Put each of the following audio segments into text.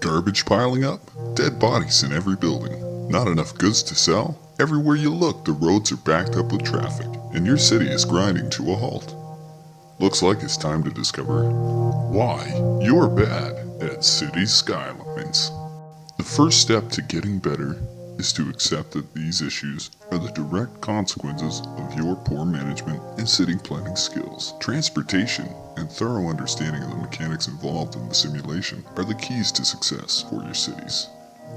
Garbage piling up? Dead bodies in every building. Not enough goods to sell? Everywhere you look, the roads are backed up with traffic, and your city is grinding to a halt. Looks like it's time to discover why you're bad at City Skylines. The first step to getting better is to accept that these issues are the direct consequences of your poor management and city planning skills. Transportation and thorough understanding of the mechanics involved in the simulation are the keys to success for your cities.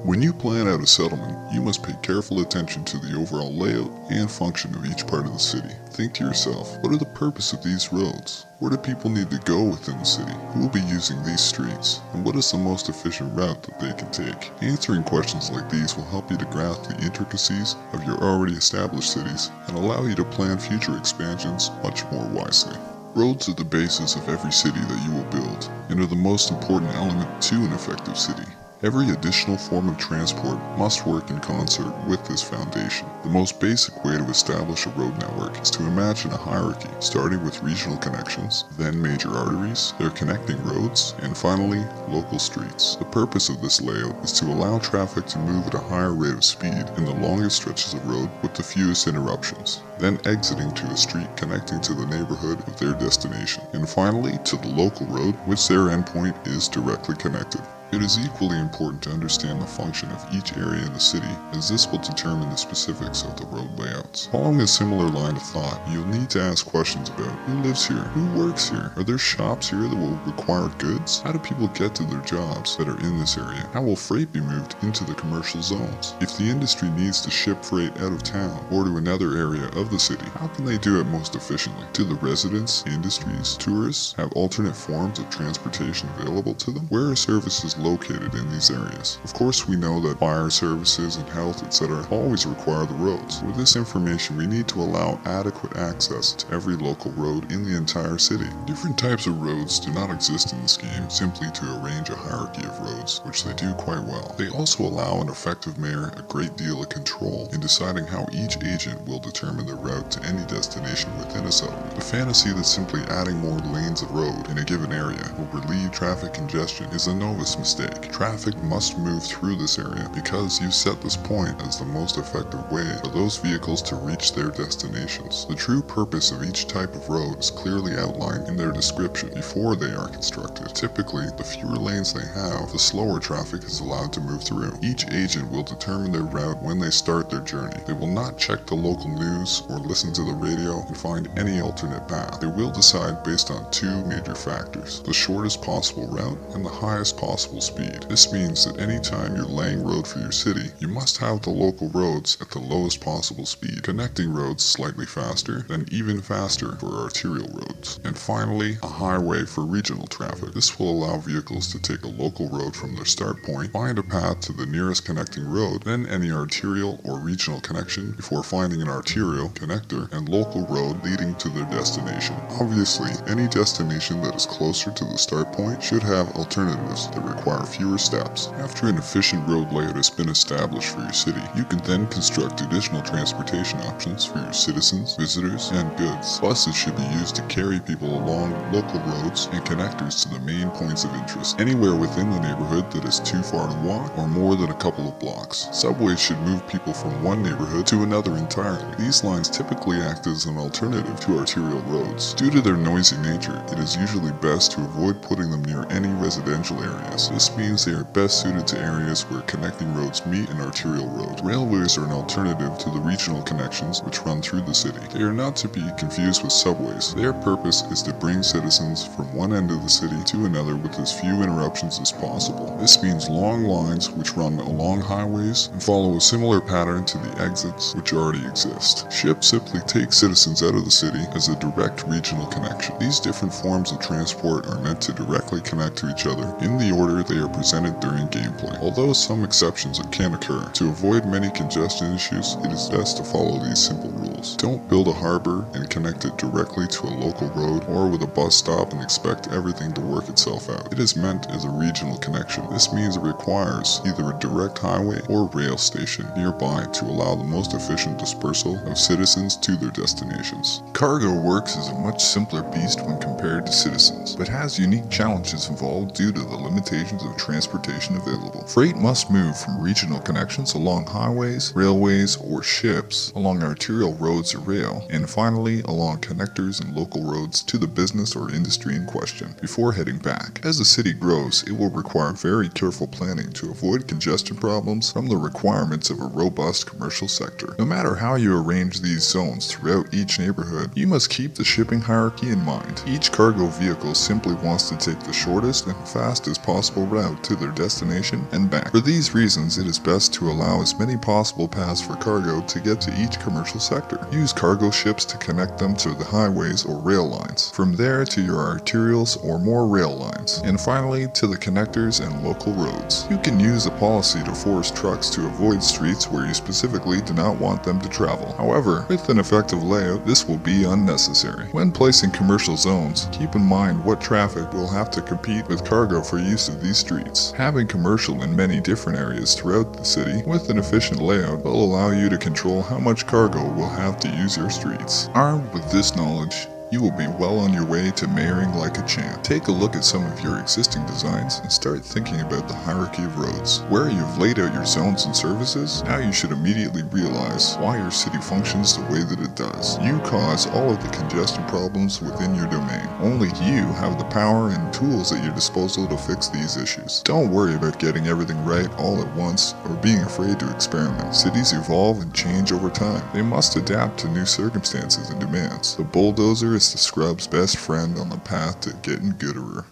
When you plan out a settlement, you must pay careful attention to the overall layout and function of each part of the city. Think to yourself, what are the purpose of these roads? Where do people need to go within the city? Who will be using these streets? And what is the most efficient route that they can take? Answering questions like these will help you to grasp the intricacies of your already established cities and allow you to plan future expansions much more wisely. Roads are the basis of every city that you will build and are the most important element to an effective city. Every additional form of transport must work in concert with this foundation. The most basic way to establish a road network is to imagine a hierarchy, starting with regional connections, then major arteries, their connecting roads, and finally, local streets. The purpose of this layout is to allow traffic to move at a higher rate of speed in the longest stretches of road with the fewest interruptions, then exiting to a street connecting to the neighborhood of their destination, and finally to the local road, which their endpoint is directly connected. It is equally important to understand the function of each area in the city, as this will determine the specifics of the road layouts. Following a similar line of thought, you'll need to ask questions about who lives here, who works here, are there shops here that will require goods, how do people get to their jobs that are in this area, how will freight be moved into the commercial zones, if the industry needs to ship freight out of town or to another area of the city, how can they do it most efficiently? Do the residents, industries, tourists have alternate forms of transportation available to them? Where are services located in these areas? Of course, we know that fire services and health, etc. always require the roads. With this information, we need to allow adequate access to every local road in the entire city. Different types of roads do not exist in this game simply to arrange a hierarchy of roads, which they do quite well. They also allow an effective mayor a great deal of control in deciding how each agent will determine the route to any destination within a settlement. The fantasy that simply adding more lanes of road in a given area will relieve traffic congestion is a novice mistake. Traffic must move through this area because you set this point as the most effective way for those vehicles to reach their destinations. The true purpose of each type of road is clearly outlined in their description before they are constructed. Typically, the fewer lanes they have, the slower traffic is allowed to move through. Each agent will determine their route when they start their journey. They will not check the local news or listen to the radio and find any alternate path. They will decide based on two major factors: the shortest possible route and the highest possible speed. This means that anytime you're laying road for your city, you must have the local roads at the lowest possible speed, connecting roads slightly faster, then even faster for arterial roads, and finally a highway for regional traffic. This will allow vehicles to take a local road from their start point, find a path to the nearest connecting road, then any arterial or regional connection before finding an arterial connector and local road leading to their destination. Obviously, any destination that is closer to the start point should have alternatives that require fewer steps. After an efficient road layout has been established for your city, you can then construct additional transportation options for your citizens, visitors, and goods. Buses should be used to carry people along local roads and connectors to the main points of interest, anywhere within the neighborhood that is too far to walk or more than a couple of blocks. Subways should move people from one neighborhood to another entirely. These lines typically act as an alternative to arterial roads. Due to their noisy nature, it is usually best to avoid putting them near any residential areas. This means they are best suited to areas where connecting roads meet an arterial road. Railways are an alternative to the regional connections which run through the city. They are not to be confused with subways. Their purpose is to bring citizens from one end of the city to another with as few interruptions as possible. This means long lines which run along highways and follow a similar pattern to the exits which already exist. Ships simply take citizens out of the city as a direct regional connection. These different forms of transport are meant to directly connect to each other in the order they are presented during gameplay. Although some exceptions can occur, to avoid many congestion issues, it is best to follow these simple rules. Don't build a harbor and connect it directly to a local road or with a bus stop and expect everything to work itself out. It is meant as a regional connection. This means it requires either a direct highway or rail station nearby to allow the most efficient dispersal of citizens to their destinations. Cargo works as a much simpler beast when compared to citizens, but has unique challenges involved due to the limitations combinations of transportation available. Freight must move from regional connections along highways, railways, or ships, along arterial roads or rail, and finally along connectors and local roads to the business or industry in question, before heading back. As the city grows, it will require very careful planning to avoid congestion problems from the requirements of a robust commercial sector. No matter how you arrange these zones throughout each neighborhood, you must keep the shipping hierarchy in mind. Each cargo vehicle simply wants to take the shortest and fastest possible route to their destination and back. For these reasons, it is best to allow as many possible paths for cargo to get to each commercial sector. Use cargo ships to connect them to the highways or rail lines, from there to your arterials or more rail lines, and finally to the connectors and local roads. You can use a policy to force trucks to avoid streets where you specifically do not want them to travel. However, with an effective layout, this will be unnecessary. When placing commercial zones, keep in mind what traffic will have to compete with cargo for use of these streets. Having commercial in many different areas throughout the city with an efficient layout will allow you to control how much cargo will have to use your streets. Armed with this knowledge, you will be well on your way to mayoring like a champ. Take a look at some of your existing designs and start thinking about the hierarchy of roads. Where you've laid out your zones and services, now you should immediately realize why your city functions the way that it does. You cause all of the congestion problems within your domain. Only you have the power and tools at your disposal to fix these issues. Don't worry about getting everything right all at once or being afraid to experiment. Cities evolve and change over time. They must adapt to new circumstances and demands. The bulldozer is the scrub's best friend on the path to getting guderer.